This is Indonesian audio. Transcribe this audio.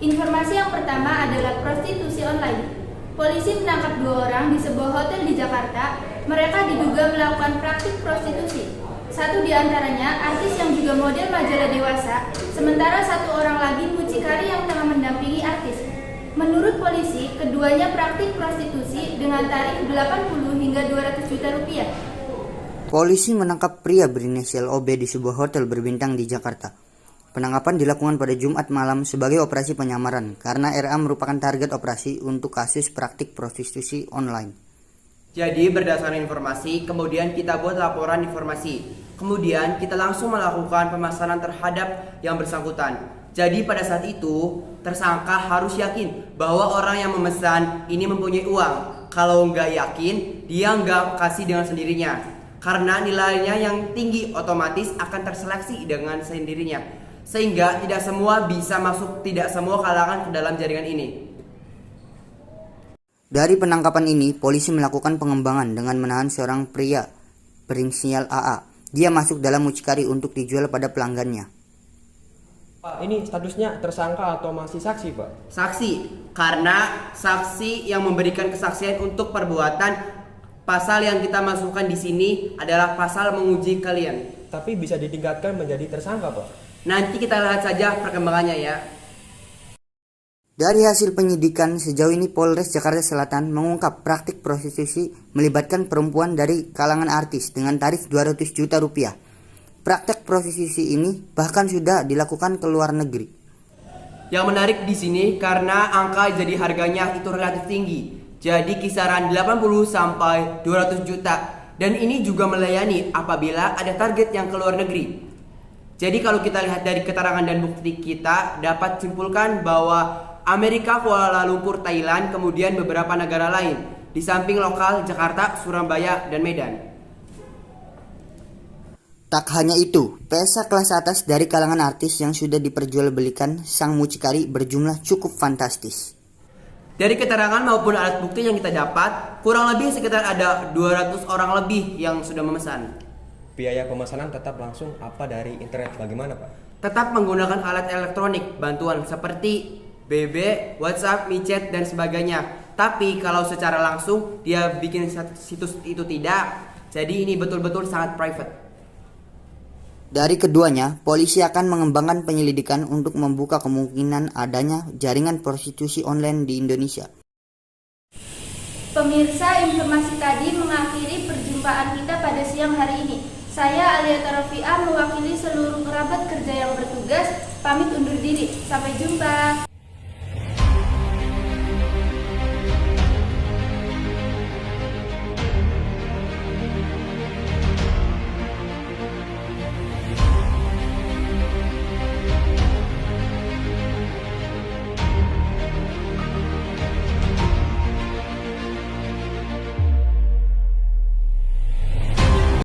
Informasi yang pertama adalah prostitusi online. Polisi menangkap 2 orang di sebuah hotel di Jakarta. Mereka diduga melakukan praktik prostitusi. Satu di antaranya artis yang juga model majalah dewasa, sementara 1 orang lagi mucikari yang tengah mendampingi artis. Menurut polisi, keduanya praktik prostitusi dengan tarif 80 hingga 200 juta rupiah. Polisi menangkap pria berinisial OB di sebuah hotel berbintang di Jakarta. Penangkapan dilakukan pada Jumat malam sebagai operasi penyamaran karena RA merupakan target operasi untuk kasus praktik prostitusi online. Jadi berdasarkan informasi, kemudian kita buat laporan informasi. Kemudian kita langsung melakukan pemasaran terhadap yang bersangkutan. Jadi pada saat itu, tersangka harus yakin bahwa orang yang memesan ini mempunyai uang. Kalau nggak yakin, dia nggak kasih dengan sendirinya. Karena nilainya yang tinggi otomatis akan terseleksi dengan sendirinya. Sehingga tidak semua bisa masuk, tidak semua kalangan ke dalam jaringan ini. Dari penangkapan ini, polisi melakukan pengembangan dengan menahan seorang pria berinisial AA. Dia masuk dalam mucikari untuk dijual pada pelanggannya. Pak, ini statusnya tersangka atau masih saksi, Pak? Saksi, karena saksi yang memberikan kesaksian untuk perbuatan. Pasal yang kita masukkan di sini adalah pasal menguji kalian. Tapi bisa ditingkatkan menjadi tersangka, Pak? Nanti kita lihat saja perkembangannya ya. Dari hasil penyidikan, sejauh ini Polres Jakarta Selatan mengungkap praktik prostitusi melibatkan perempuan dari kalangan artis dengan tarif 200 juta rupiah. Praktek prostitusi ini bahkan sudah dilakukan ke luar negeri. Yang menarik di sini karena angka jadi harganya itu relatif tinggi. Jadi kisaran 80 sampai 200 juta. Dan ini juga melayani apabila ada target yang ke luar negeri. Jadi kalau kita lihat dari keterangan dan bukti kita dapat simpulkan bahwa Amerika, Kuala Lumpur, Thailand, kemudian beberapa negara lain di samping lokal Jakarta, Surabaya, dan Medan. Tak hanya itu, pesa kelas atas dari kalangan artis yang sudah diperjualbelikan sang mucikari berjumlah cukup fantastis. Dari keterangan maupun alat bukti yang kita dapat, kurang lebih sekitar ada 200 orang lebih yang sudah memesan. Biaya pemesanan tetap langsung apa dari internet, bagaimana, Pak? Tetap menggunakan alat elektronik bantuan seperti BB, WhatsApp, MiChat, dan sebagainya. Tapi kalau secara langsung dia bikin situs itu tidak. Jadi ini betul-betul sangat private. Dari keduanya, polisi akan mengembangkan penyelidikan untuk membuka kemungkinan adanya jaringan prostitusi online di Indonesia. Pemirsa, informasi tadi mengakhiri perjumpaan kita pada siang hari ini. Saya Aliata Rofiah mewakili seluruh kerabat kerja yang bertugas, pamit undur diri. Sampai jumpa.